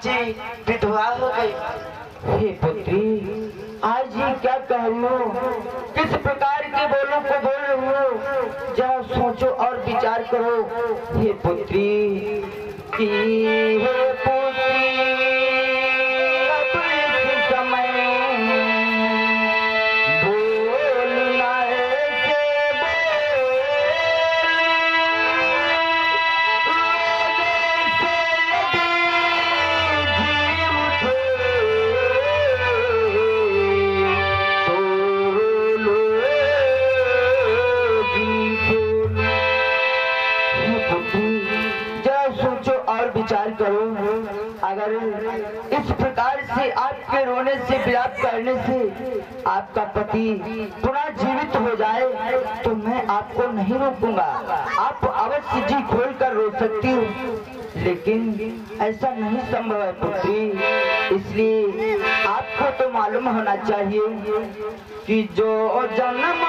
जी विधवा हो गई। हे पुत्री, आज ये क्या कह रही हो? किस प्रकार के बोलों को बोल रही हो? जरा सोचो और विचार करो। हे पुत्री, हे पुत्री, अब इस समय बोलना ऐसे विचार करो। अगर इस प्रकार से आपके रोने से विलाप करने से आपका पति पुनः जीवित हो जाए तो मैं आपको नहीं रोकूंगा। आप अवश्य जी खोल कर रो सकती हो, लेकिन ऐसा नहीं संभव है पुत्री। इसलिए आपको तो मालूम होना चाहिए कि जो जन्म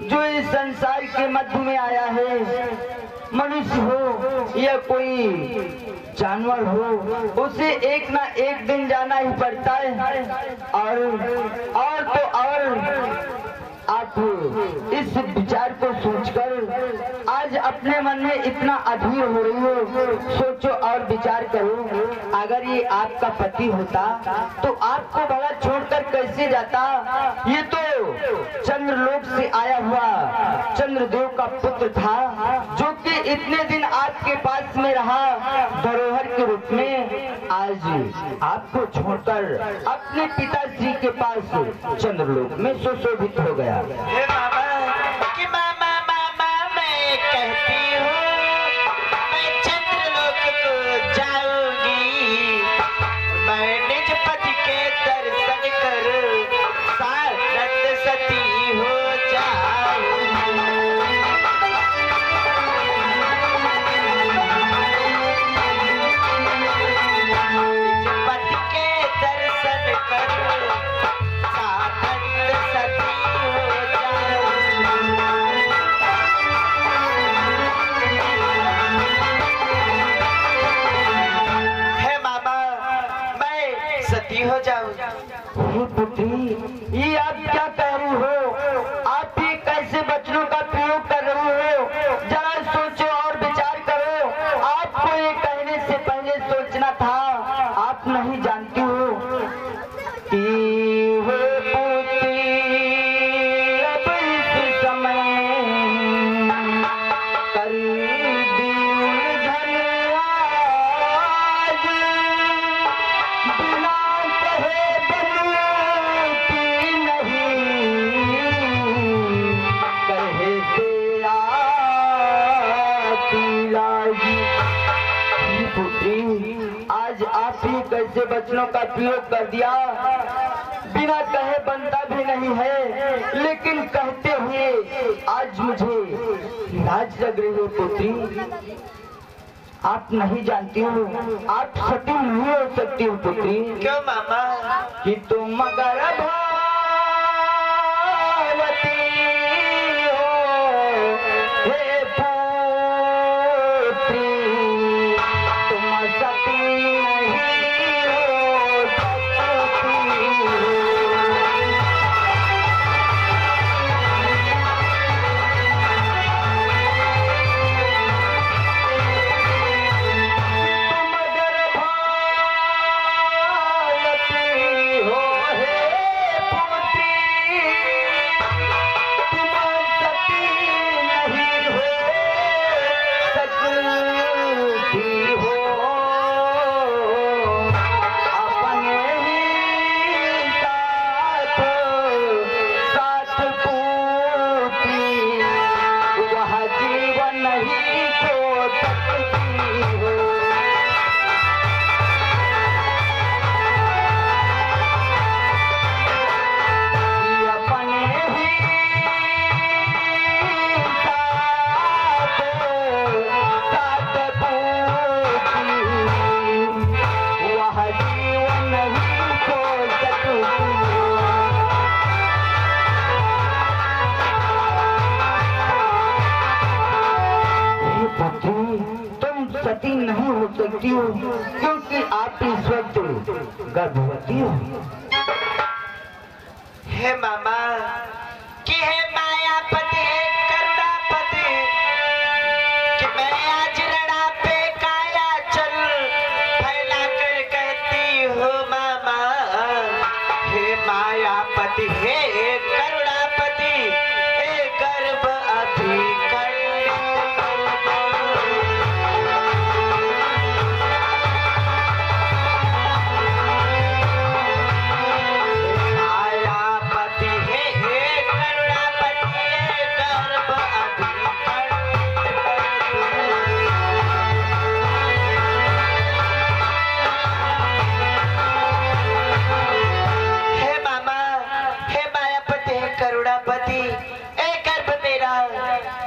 जो इस संसार के मध्य में आया है, मनुष्य हो या कोई जानवर हो, उसे एक ना एक दिन जाना ही पड़ता है। और तो और आप इस विचार को सोचकर आज अपने मन में इतना अधीर हो रही हो। सोचो और विचार करो, अगर ये आपका पति होता तो आपको भला छोड़कर कैसे जाता? ये तो चंद्रलोक से आया हुआ चंद्रदेव का पुत्र था, जो कि इतने दिन आपके पास में रहा धरोहर के रूप में। आज आपको छोड़कर अपने पिताजी के पास चंद्रलोक में सुशोभित हो गया। मामा कि मामा मामा मैं कहती हूँ मैं चंद्रलोक को जाऊंगी, मैं निज पति के दर्शन कर सानंद सती हो जाऊंगी। निज पति के दर्शन कर सानंद सती हो जाओ। पुत्री, ये आप क्या कह रही हो? आप ही कैसे वचनों का प्रयोग कर रही हो? जरा सोचो और विचार करो। आपको ये कहने से पहले सोचना था। आप नहीं जानती हो कि वो पुत्री अब इस समय आज आप ही कैसे वचनों का प्रयोग कर दिया? बिना कहे बनता भी नहीं है, लेकिन कहते हुए आज मुझे लाज लग रही है पुत्री। आप नहीं जानती हो, आप सती नहीं हो सकती हो पुत्री। क्यों मामा? कि तुम मगर भावती हो हे पुत्री, तुम सती नहीं हो सकती। सती नहीं हो सकती हो क्योंकि आप इस वक्त गर्भवती हो। हे मामा कि हे मायापति हे करुणापति कि मैं आज रणा पे काया चल फैला कर कहती हूँ मामा। हे मायापति हे करुणापति हे गर्भ अभी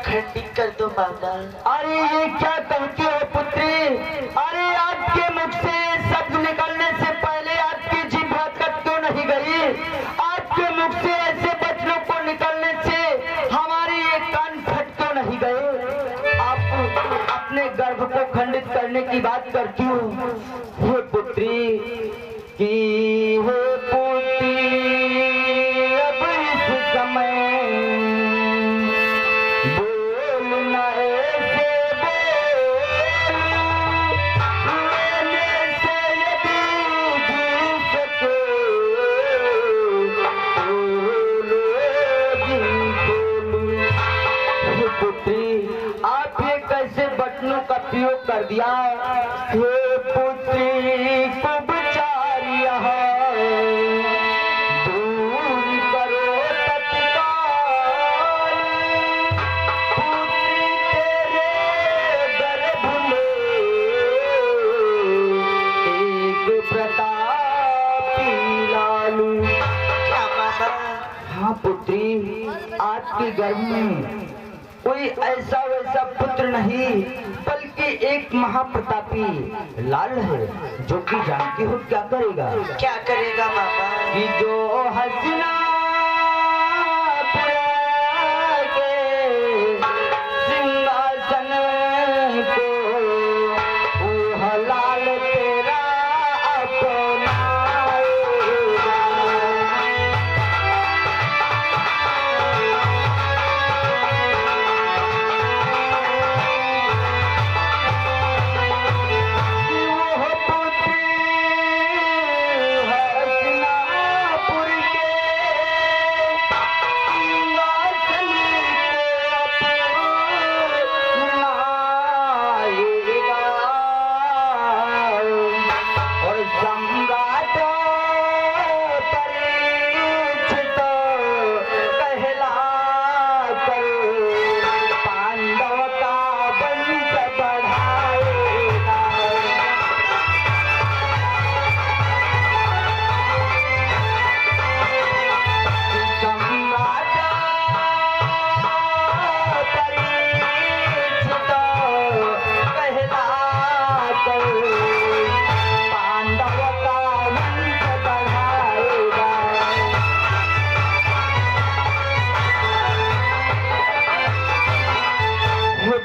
खंडित कर दो मामा। अरे ये क्या कहती हो पुत्री? अरे आपके मुख से शब्द निकलने से पहले आपकी जिह्वा कट क्यों नहीं गई? आपके मुख से ऐसे वचनों को निकलने से हमारे ये कान फट क्यों नहीं गए? आप अपने गर्भ को खंडित करने की बात करती हो। हे पुत्री की हे पुत्री अब इस समय आप ये कैसे बटनों का प्रयोग कर दिया? हे पुत्री को बिचारिया दूर करो तत्काल, पुत्री तेरे गर्भ में एक प्रतापी लालू। क्या मामा? हाँ पुत्री, आपके गर्भ में कोई ऐसा वैसा पुत्र नहीं बल्कि एक महाप्रतापी लाल है जो कि जानती हो क्या करेगा? क्या करेगा मामा? कि जो हसीना के सिंहासन को वो लाल तेरा अपनाएगा।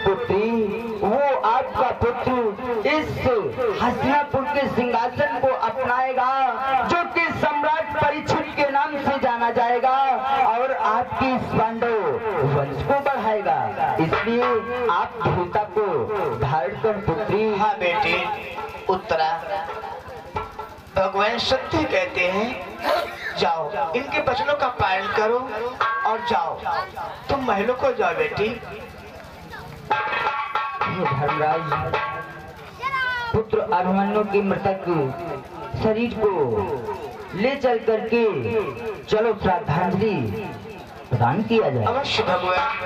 पुत्री, वो आपका पुत्र इस हस्तिनापुर के सिंहासन को अपनाएगा, जो कि सम्राट परीक्षित के नाम से जाना जाएगा और आपकी इस पांडव वंश को बढ़ाएगा। इसलिए आप भूता को धारण कर पुत्री। हाँ बेटी उत्तरा, भगवान सत्य कहते हैं, जाओ इनके वचनों का पालन करो और जाओ, तुम महलों को जाओ बेटी। धर्मराज, पुत्र अभिमन्यु की मृतक शरीर को ले चल करके चलो श्रद्धांजलि प्रदान किया जाए। अवश्य भगवान,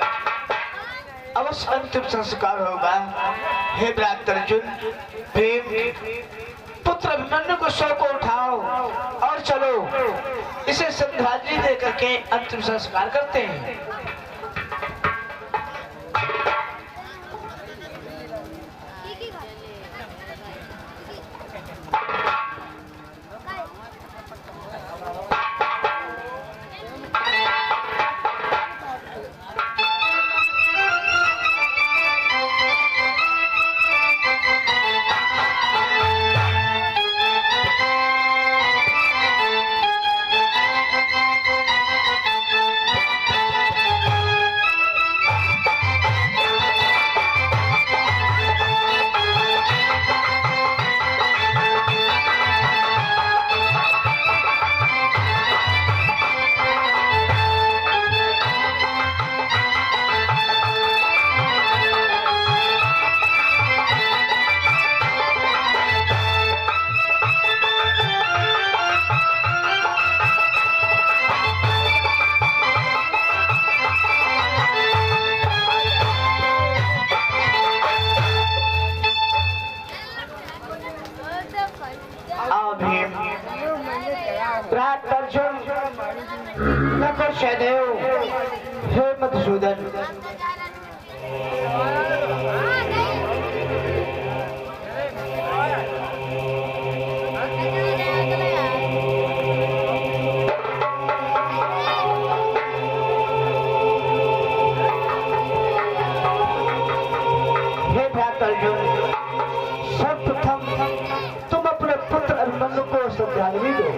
अवश्य अंतिम संस्कार होगा। हे भ्रात अर्जुन, प्रेम पुत्र अभिमन्यु को शव को उठाओ और चलो इसे श्रद्धांजलि दे करके अंतिम संस्कार करते हैं। हे मधुसूदन, हे भ्रात अर्जुन, सर्वप्रथम तुम अपने पुत्र अभिमन्यु को श्रद्धांजलि दो।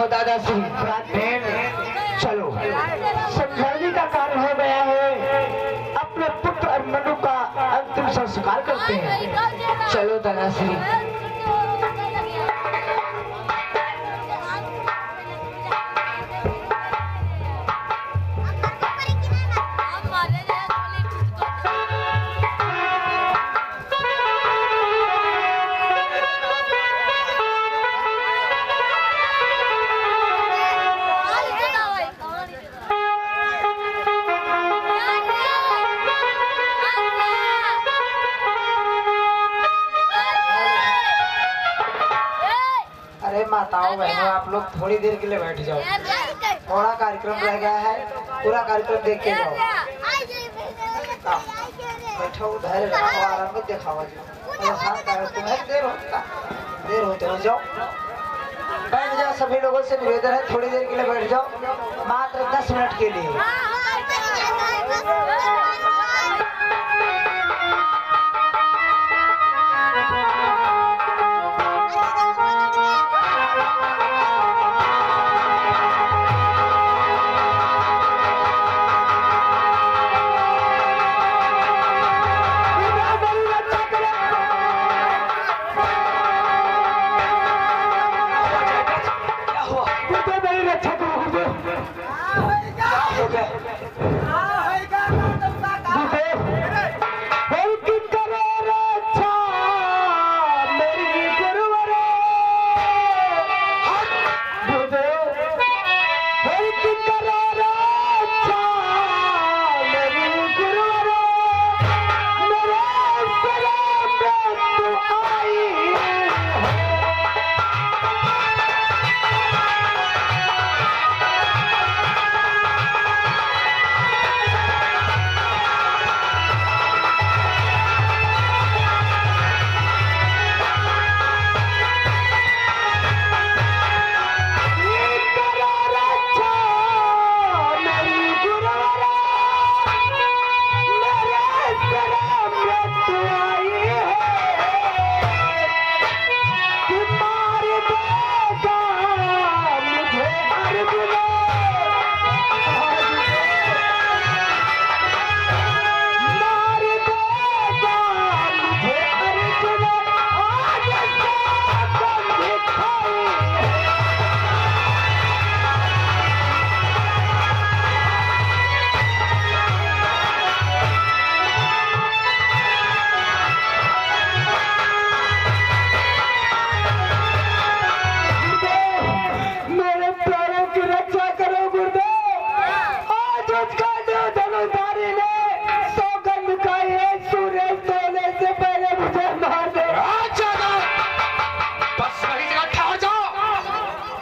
हो दादाश्री। भीम चलो, समझाने का कारण हो गया है, अपने पुत्र अभिमन्यु का अंतिम संस्कार करते हैं। चलो दादाश्री। अरे माताओं बहनों, आप लोग थोड़ी देर के लिए बैठ जाओ, थोड़ा कार्यक्रम रह गया है, पूरा कार्यक्रम देख के जाओ। बैठो, धैर्य रखो, आराम में दिखावा जो तुम्हें देर होते हो जाओ, बैठ जाओ। सभी लोगों से निवेदन है, थोड़ी देर के लिए बैठ जाओ, मात्र 10 मिनट के लिए।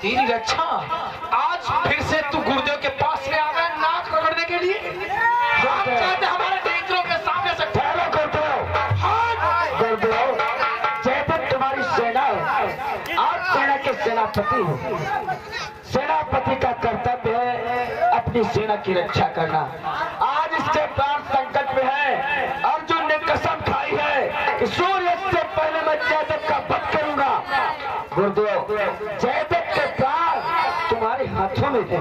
तेरी रक्षा आज फिर से तू गुरुदेव के पास में आ गया नाक रगड़ने के लिए। हम चाहते हमारे नेत्रों के सामने से ठहरो गुरुदेव, जयदत्त तुम्हारी सेना है, आप सेना के सेनापति हो। सेनापति का कर्तव्य है अपनी सेना की रक्षा करना। आज इसके प्राण संकट में है। अर्जुन ने कसम खाई है कि सूर्य से पहले मैं जयदत्त का वध करूंगा। गुरुदेव, जयदत्त के प्राण तुम्हारे हाथों में थे।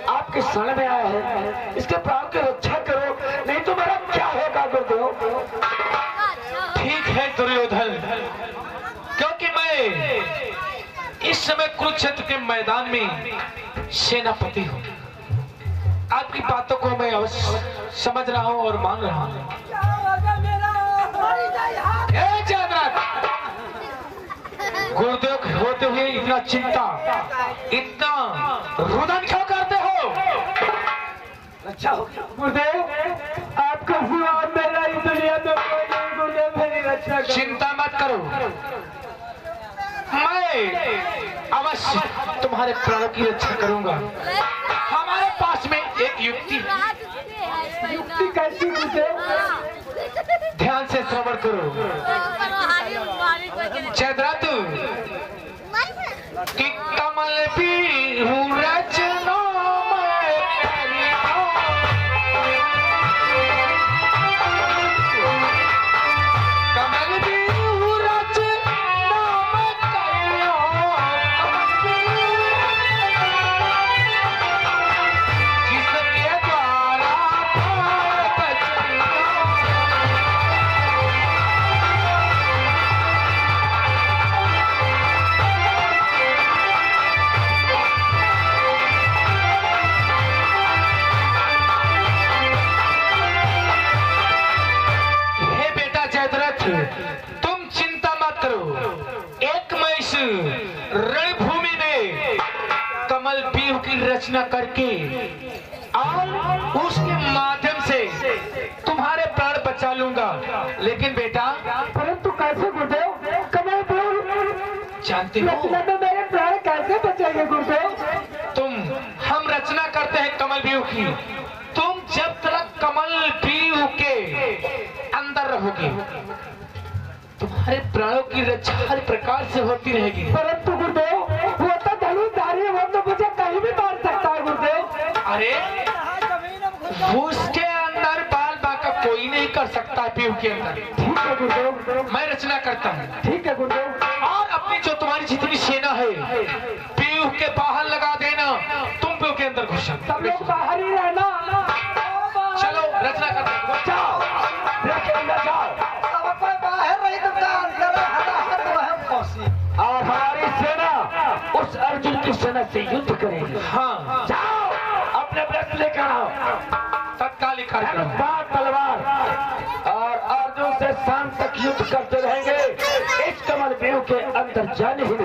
आपके शरण में आया है, इसके प्राण की रक्षा करो, नहीं तो मेरा क्या होगा गुरुदेव। ठीक है दुर्योधन, क्योंकि मैं इस समय कुरुक्षेत्र के मैदान में सेनापति हूँ। आपकी बातों को मैं अवश्य समझ रहा हूँ और मान रहा हूँ। गुरुदेव होते हुए इतना चिंता, इतना रुदन क्यों करते हो? अच्छा गुरुदेव, आपका सिवा मेरा इस दुनिया में कोई नहीं। गुरुदेव मेरी रक्षा करो। चिंता मत करो, मैं अवश्य तुम्हारे प्राणों की रक्षा करूंगा। हमारे पास में एक युक्ति है। युक्ति कैसी गुरुदेव? ध्यान से श्रवण करो। चंद्रातु कि कमल भी रचना में व्यूह की रचना करके और उसके माध्यम से तुम्हारे प्राण बचा लूंगा। लेकिन बेटा, परंतु कैसे गुरुदेव? कमल जानते हो रचना में मेरे प्राण कैसे बचेंगे गुरुदेव? हम रचना करते हैं कमल व्यूह की। तुम जब तक कमल व्यूह के अंदर रहोगे तुम्हारे प्राणों की रक्षा हर प्रकार से होती रहेगी। परंतु गुरुदेव, वो तो धनुर्धारी है, वो तो मुझे कहीं भी मार सकता है गुरुदेव। अरे उसके अंदर बाल बाका कोई नहीं कर सकता व्यूह के अंदर। ठीक है गुरुदेव, मैं रचना करता हूँ। ठीक है गुरुदेव। और अपनी जो तुम्हारी जितनी सेना है व्यूह के बाहर लगा देना, तुम व्यूह के अंदर घुस जाओ। सब लोग बाहर ही रहना। चलो रचना करते हैं। जाओ, जाओ। अब कोई बाहर रही तो का अंदर हद वह फंसी। और हमारी सेना उस अर्जुन की सेना से युद्ध करेगी। हाँ, जाओ, अपने व्रत लेकर आओ। तत्कालिक कार्यक्रम। तलवार और अर्जुन से शाम तक युद्ध करते रहेंगे। इस कमल व्यूह के अंदर जाने ही नहीं